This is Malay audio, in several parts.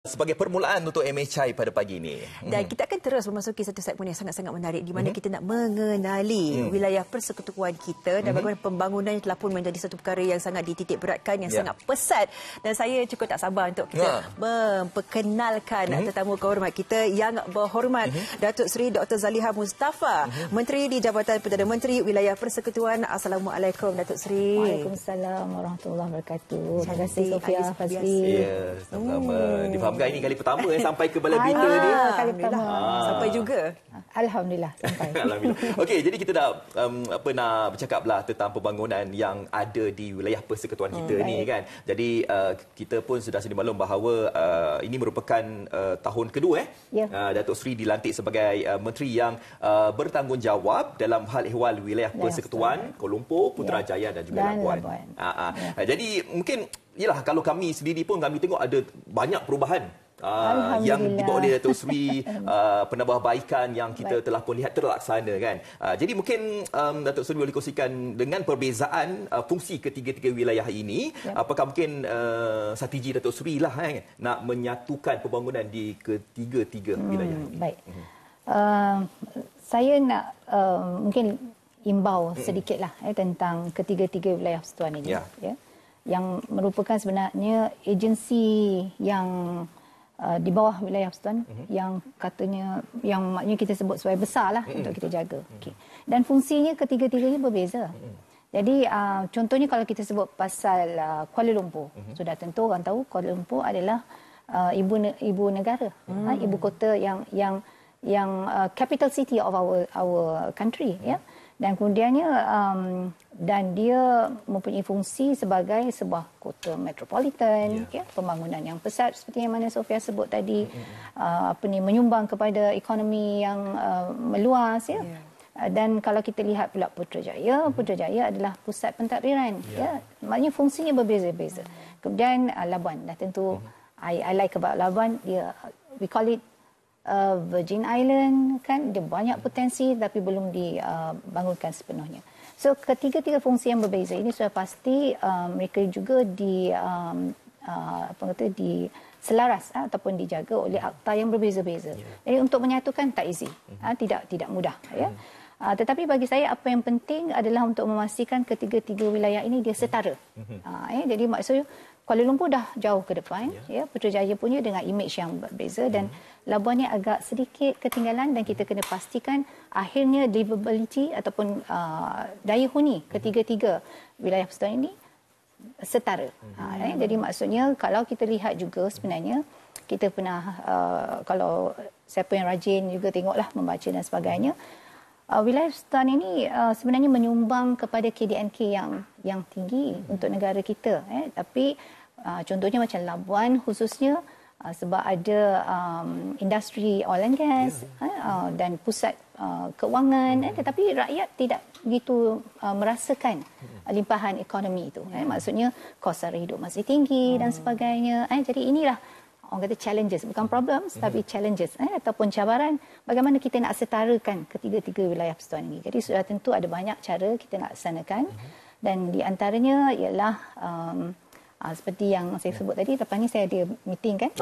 Sebagai permulaan untuk MHI pada pagi ini. Dan kita akan terus memasuki satu segmen yang sangat-sangat menarik di mana kita nak mengenali wilayah persekutuan kita dan bagaimana pembangunannya telah pun menjadi satu perkara yang sangat dititik beratkan, yang sangat pesat. Dan saya cukup tak sabar untuk kita memperkenalkan tetamu kehormat kita yang berhormat Datuk Seri Dr. Zaliha Mustafa, Menteri di Jabatan Perdana Menteri Wilayah Persekutuan. Assalamualaikum Datuk Seri. Waalaikumsalam warahmatullahi wabarakatuh. Terima kasih Sofia Fazli. Ya, sama-sama. Difahamkan ini kali pertama sampai ke Balai Berita dia. Kali pertama. Sampai juga. Alhamdulillah sampai. Alhamdulillah. Okey, jadi kita dah nak bercakaplah tentang pembangunan yang ada di wilayah persekutuan kita ni kan. Jadi kita pun sudah sedia maklum bahawa ini merupakan tahun kedua Datuk Seri dilantik sebagai menteri yang bertanggungjawab dalam hal ehwal wilayah persekutuan Kuala Lumpur, Putrajaya dan juga Labuan. Jadi mungkin yalah, kalau kami sendiri pun kami tengok ada banyak perubahan yang dibawa oleh Datuk Seri, penambahbaikan yang kita telah pun lihat terlaksana kan. Jadi mungkin Datuk Seri boleh kongsikan dengan perbezaan fungsi ketiga-tiga wilayah ini, apakah mungkin strategi Datuk Seri lah nak menyatukan pembangunan di ketiga-tiga wilayah ini. Baik. Saya nak mungkin imbau sedikitlah tentang ketiga-tiga wilayah persekutuan ini. Yang merupakan sebenarnya agensi yang di bawah wilayah persekutuan yang katanya, yang maknanya kita sebut sebagai besar lah untuk kita jaga. Dan fungsinya ketiga-tiganya berbeza. Jadi contohnya kalau kita sebut pasal Kuala Lumpur, sudah tentu orang tahu Kuala Lumpur adalah ibu negara, ibu kota yang capital city of our country, Dan kemudiannya dan dia mempunyai fungsi sebagai sebuah kota metropolitan, pembangunan yang pesat seperti yang mana Sofia sebut tadi, menyumbang kepada ekonomi yang meluas, Dan kalau kita lihat pula Putrajaya adalah pusat pentadbiran, maknanya fungsinya berbeza-beza. Kemudian Labuan, dah tentu I like about Labuan, we call it Virgin Island kan, dia banyak potensi tapi belum dibangunkan sepenuhnya. So ketiga-tiga fungsi yang berbeza ini sudah pasti mereka juga diselaras ataupun dijaga oleh akta yang berbeza-beza. Jadi untuk menyatukan tak easy, tidak mudah tetapi bagi saya apa yang penting adalah untuk memastikan ketiga-tiga wilayah ini dia setara. Jadi maksudnya Kuala Lumpur dah jauh ke depan, Putrajaya punya dengan imej yang berbeza dan Labuan ni agak sedikit ketinggalan dan kita kena pastikan akhirnya livability ataupun daya huni ketiga-tiga wilayah persekutuan ini setara. Jadi maksudnya kalau kita lihat juga sebenarnya kita pernah kalau siapa yang rajin juga tengoklah membaca dan sebagainya, wilayah persekutuan ini sebenarnya menyumbang kepada KDNK yang tinggi untuk negara kita. Tapi contohnya macam Labuan khususnya sebab ada industri oil and gas dan pusat keuangan, tetapi rakyat tidak begitu merasakan limpahan ekonomi itu. Maksudnya kos sara hidup masih tinggi dan sebagainya. Jadi inilah orang kata challenges, bukan problems tapi challenges ataupun cabaran bagaimana kita nak setarakan ketiga-tiga wilayah persekutuan ini. Jadi sudah tentu ada banyak cara kita nak laksanakan dan di antaranya ialah seperti yang saya sebut tadi, lepas ni saya ada meeting kan.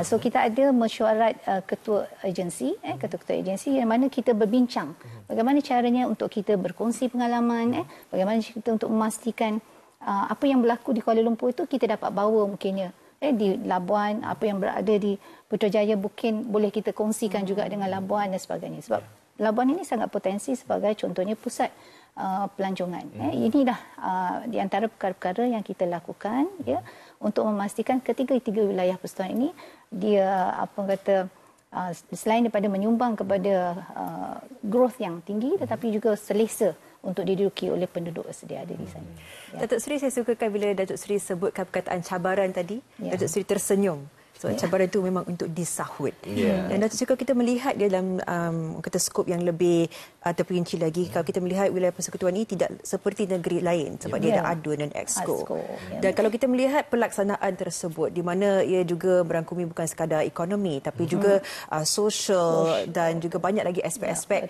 So kita ada mesyuarat ketua agensi, ketua-ketua agensi yang mana kita berbincang bagaimana caranya untuk kita berkongsi pengalaman, bagaimana kita untuk memastikan apa yang berlaku di Kuala Lumpur itu kita dapat bawa mungkinnya di Labuan, apa yang berada di Putrajaya mungkin boleh kita kongsikan juga dengan Labuan dan sebagainya. Sebab Labuan ini sangat potensi sebagai contohnya pusat pelancongan. Ini dah di antara perkara-perkara yang kita lakukan untuk memastikan ketiga-tiga wilayah persekutuan ini dia selain daripada menyumbang kepada growth yang tinggi tetapi juga selesa untuk diduduki oleh penduduk sedia ada di sana. Datuk Seri, saya sukakan bila Datuk Seri sebutkan perkataan cabaran tadi. Datuk Seri tersenyum. So, cabaran itu memang untuk disahut. Dan Datuk Seri, kalau kita melihat dia dalam kata skop yang lebih terperinci lagi. Kalau kita melihat wilayah persekutuan ini tidak seperti negeri lain sebab dia ada ADUN dan Exco. Dan kalau kita melihat pelaksanaan tersebut di mana ia juga merangkumi bukan sekadar ekonomi tapi juga sosial dan juga banyak lagi aspek-aspek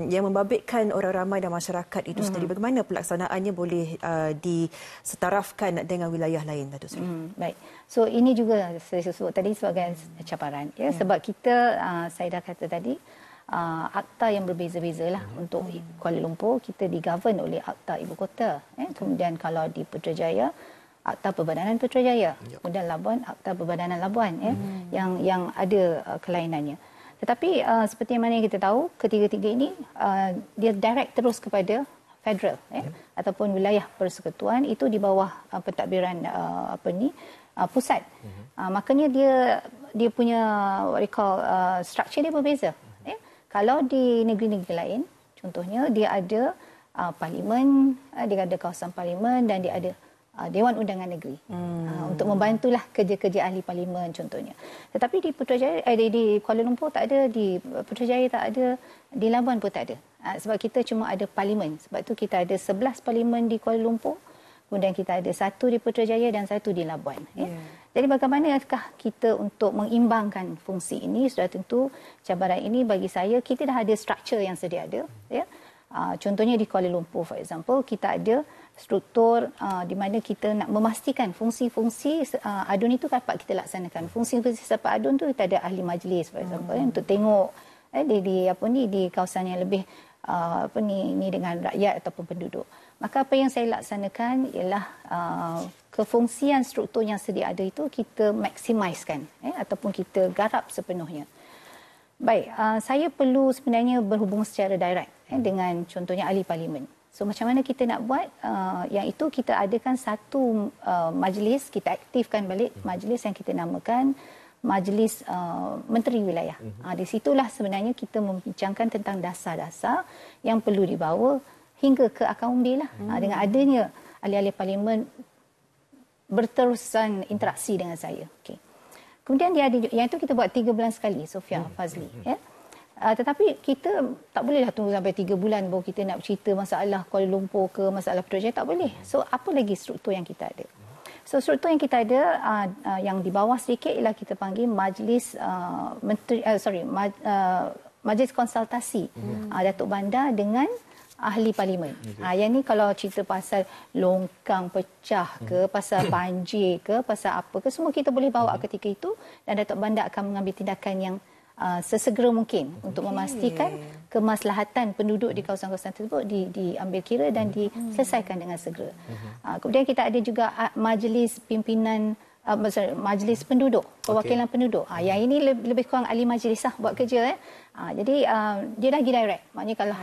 yang membabitkan orang ramai dan masyarakat itu sendiri. Bagaimana pelaksanaannya boleh disetarafkan dengan wilayah lain, Datuk Seri? Baik. So ini juga saya sebut tadi sebagai cabaran ya sebab kita saya dah kata tadi akta yang berbeza-beza lah. Untuk Kuala Lumpur kita digovern oleh akta ibu kota. Kemudian kalau di Putrajaya akta Perbadanan Putrajaya. Kemudian Labuan akta Perbadanan Labuan yang ada kelainannya. Tetapi seperti yang mana kita tahu ketiga-tiga ini dia direct terus kepada federal ataupun wilayah persekutuan itu di bawah pentadbiran pusat. Makanya dia punya what we call structure dia berbeza. Kalau di negeri-negeri lain, contohnya dia ada parlimen, dia ada kawasan parlimen dan dia ada Dewan Undangan Negeri untuk membantulah kerja-kerja ahli parlimen contohnya. Tetapi di Putrajaya, di Kuala Lumpur tak ada, di Putrajaya tak ada, di Labuan pun tak ada. Sebab kita cuma ada parlimen. Sebab tu kita ada 11 parlimen di Kuala Lumpur, kemudian kita ada 1 di Putrajaya dan 1 di Labuan. Jadi bagaimanakah kita untuk mengimbangkan fungsi ini? Sudah tentu cabaran ini bagi saya, kita dah ada struktur yang sedia ada. Contohnya di Kuala Lumpur, for example, kita ada struktur di mana kita nak memastikan fungsi-fungsi ADUN itu dapat kita laksanakan. Fungsi-fungsi sepak ADUN tu kita ada ahli majlis, for example, untuk tengok di kawasan yang lebih ni dengan rakyat ataupun penduduk. Maka apa yang saya laksanakan ialah kefungsian struktur yang sedia ada itu kita maksimiskan ataupun kita garap sepenuhnya. Baik, saya perlu sebenarnya berhubung secara direct dengan contohnya ahli parlimen. So macam mana kita nak buat yang itu kita adakan satu majlis, kita aktifkan balik majlis yang kita namakan Majlis Menteri Wilayah. Di situlah sebenarnya kita membincangkan tentang dasar-dasar yang perlu dibawa hingga ke akar umbi lah. Dengan adanya ahli-ahli parlimen berterusan interaksi dengan saya. Kemudian dia ada, yang itu kita buat 3 bulan sekali, Sofia Fazli. Tetapi kita tak bolehlah tunggu sampai 3 bulan baru kita nak cerita masalah Kuala Lumpur ke masalah Putrajaya, tak boleh. So apa lagi struktur yang kita ada? So struktur yang kita ada yang di bawah sedikit ialah kita panggil Majlis Majlis Konsultasi Datuk Bandar dengan ahli parlimen. Yang ni kalau cerita pasal longkang pecah ke, pasal banjir ke, pasal apa ke, semua kita boleh bawa ketika itu dan Datuk Bandar akan mengambil tindakan yang sesegera mungkin untuk memastikan kemaslahatan penduduk di kawasan-kawasan tersebut diambil kira dan diselesaikan dengan segera. Kemudian kita ada juga majlis pimpinan majlis penduduk, perwakilan penduduk. Yang ini lebih kurang ahli majlis lah buat kerja. Jadi dia lagi direct. Maknanya kalau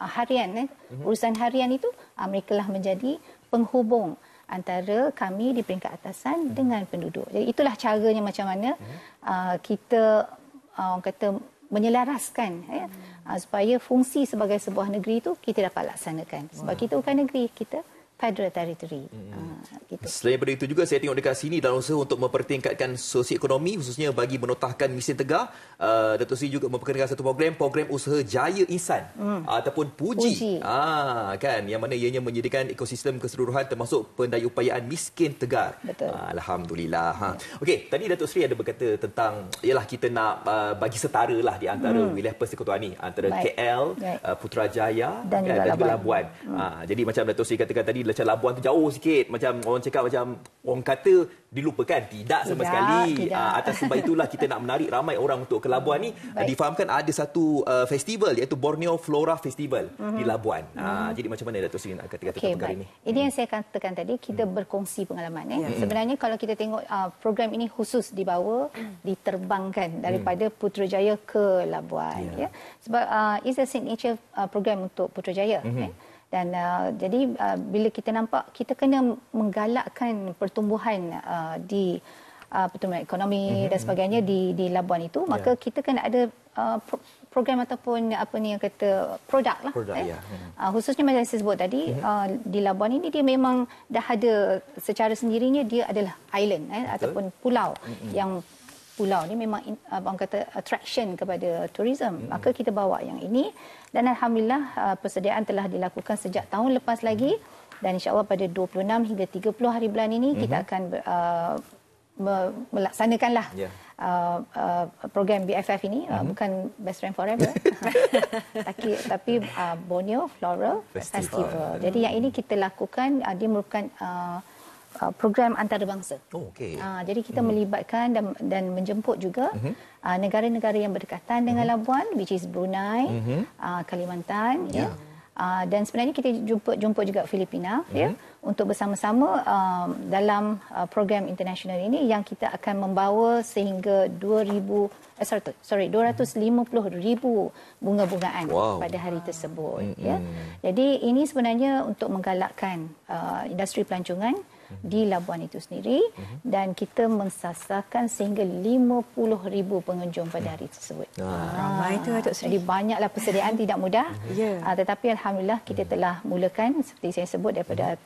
harian, urusan harian itu mereka lah menjadi penghubung antara kami di peringkat atasan dengan penduduk. Jadi itulah caranya macam mana kita orang kata menyelaraskan supaya fungsi sebagai sebuah negeri itu kita dapat laksanakan. Sebab kita bukan negeri, kita federal territory. Gitu. Selain daripada itu juga saya tengok dekat sini dalam usaha untuk mempertingkatkan sosioekonomi khususnya bagi menotahkan mesin tegar, Datuk Seri juga memperkenalkan satu program usaha Jaya Insan ataupun Puji. Kan, yang mana ianya menyediakan ekosistem keseluruhan termasuk pendayuupayaan miskin tegar. Betul. Alhamdulillah. Okey, tadi Datuk Seri ada berkata tentang ialah kita nak bagi setara lah di antara wilayah persekutuan ni antara KL, Putrajaya dan juga Labuan. Jadi macam Datuk Seri katakan tadi macam Labuan tu jauh sikit, macam orang cakap macam orang kata dilupakan, tidak sama sekali. Atas sebab itulah kita nak menarik ramai orang untuk ke Labuan ni. Difahamkan ada satu festival iaitu Borneo Flora Festival di Labuan. Jadi macam mana Datuk Seri nak kata tentang perkara ini? Ini yang saya katakan tadi, kita berkongsi pengalaman. Sebenarnya kalau kita tengok program ini khusus dibawa, diterbangkan daripada Putrajaya ke Labuan. Sebab it's a signature program untuk Putrajaya. Dan jadi bila kita nampak kita kena menggalakkan pertumbuhan di pertumbuhan ekonomi dan sebagainya di Labuan itu, maka kita kena ada program ataupun apa ni yang kata produk lah. Khususnya macam saya sebut tadi, di Labuan ini dia memang dah ada secara sendirinya, dia adalah island ataupun pulau yang pulau ni memang abang kata attraction kepada tourism. Maka kita bawa yang ini dan alhamdulillah persediaan telah dilakukan sejak tahun lepas lagi dan insya-Allah pada 26 hingga 30 hari bulan ini kita akan melaksanakanlah program BFF ini bukan Best Friend Forever tapi Borneo Floral Festival. Jadi yang ini kita lakukan dia merupakan program antarabangsa. Jadi kita melibatkan dan menjemput juga negara-negara yang berdekatan dengan Labuan, which is Brunei, Kalimantan, dan sebenarnya kita jumpa juga Filipina, untuk bersama-sama dalam program international ini yang kita akan membawa sehingga 250,000 bunga-bungaan pada hari tersebut. Jadi ini sebenarnya untuk menggalakkan industri pelancongan di Labuan itu sendiri dan kita mensasarkan sehingga 50,000 pengunjung pada hari tersebut. Ramai tu Datuk Seri. Jadi banyaklah persediaan, tidak mudah. Tetapi alhamdulillah kita telah mulakan seperti saya sebut daripada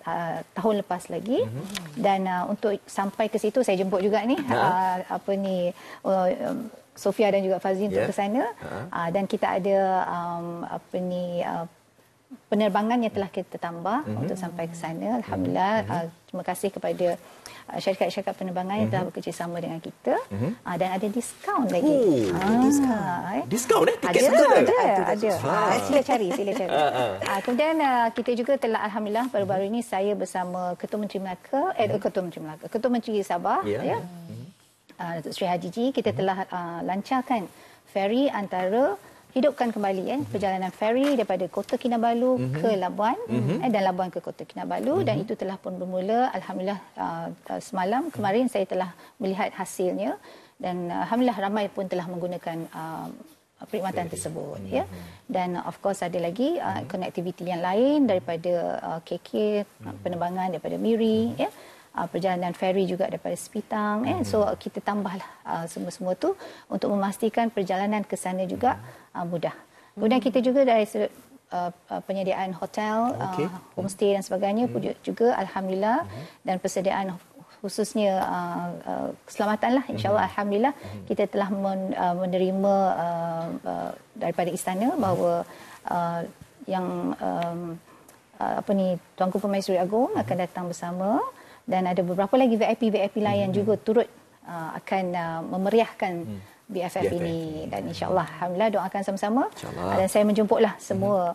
tahun lepas lagi dan untuk sampai ke situ saya jemput juga ni Sofia dan juga Fazli untuk ke sana dan kita ada penerbangan yang telah kita tambah untuk sampai ke sana. Alhamdulillah, terima kasih kepada syarikat-syarikat penerbangan yang telah bekerjasama dengan kita dan ada diskaun lagi. Diskaun tiket ada. Sila cari. Kemudian kita juga telah alhamdulillah baru-baru ini saya bersama Ketua Menteri Sabah Datuk Seri Haji G, kita telah lancarkan feri antara hidupkan kembali perjalanan feri daripada Kota Kinabalu ke Labuan dan Labuan ke Kota Kinabalu dan itu telah pun bermula alhamdulillah kemarin saya telah melihat hasilnya dan alhamdulillah ramai pun telah menggunakan perkhidmatan tersebut dan of course ada lagi connectivity yang lain daripada KK penerbangan daripada Miri perjalanan feri juga daripada Sepitang so kita tambahlah semua-semua tu untuk memastikan perjalanan ke sana juga mudah. Kemudian kita juga dari penyediaan hotel, homestay dan sebagainya juga alhamdulillah dan persediaan khususnya keselamatan lah insya-Allah alhamdulillah kita telah menerima daripada istana bahawa yang Tuanku Permaisuri Agong akan datang bersama dan ada beberapa lagi VIP lain juga turut akan memeriahkan BFF ini dan insya-Allah alhamdulillah doakan sama-sama dan saya menjemputlah semua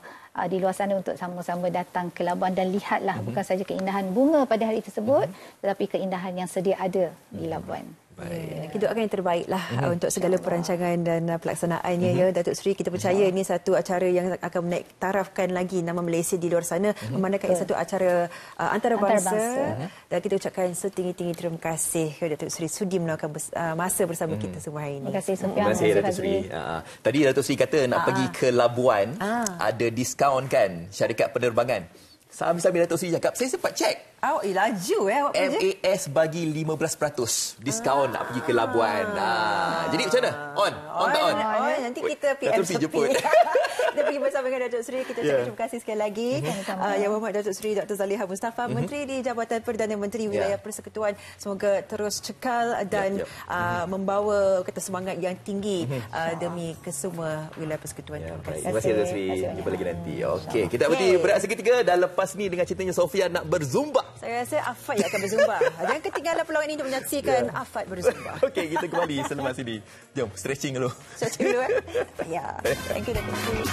di luar sana untuk sama-sama datang ke Labuan dan lihatlah bukan saja keindahan bunga pada hari tersebut tetapi keindahan yang sedia ada di Labuan. Kita doakan yang terbaiklah untuk segala perancangan dan pelaksanaannya Datuk Seri. Kita percaya ini satu acara yang akan menaik tarafkan lagi nama Malaysia di luar sana memandangkan satu acara antarabangsa dan kita ucapkan setinggi-tinggi terima kasih kepada Datuk Seri sudi meluangkan masa bersama kita semua hari ini. Terima kasih Sofia. Terima kasih Datuk Seri. Tadi Datuk Seri kata nak pergi ke Labuan ada diskaun kan syarikat penerbangan. Sambil-sambil Datuk Seri cakap, saya sempat cek. Laju awak kerja. MAS bagi 15% diskaun nak pergi ke Labuan. Jadi macam mana? On tak on? Nanti kita PM jemput. Kita pergi bersama dengan Datuk Seri. Kita ucapkan terima kasih sekali lagi. Yang Berhormat Datuk Seri Dr. Zaliha Mustafa, Menteri di Jabatan Perdana Menteri Wilayah Persekutuan. Semoga terus cekal dan membawa semangat yang tinggi demi kesemua wilayah persekutuan. Terima kasih Datuk Seri. Jumpa lagi nanti. Okey, kita berhenti berehat seketika dan lepas ni dengan ceritanya Sofia nak berzumba. Saya rasa Afad yang akan berzumba. Jangan ketinggalan peluang ini untuk menyaksikan Afad berzumba. Okey, kita kembali selepas ini. Jom, stretching dulu. Stretching dulu. Thank you Datuk Seri.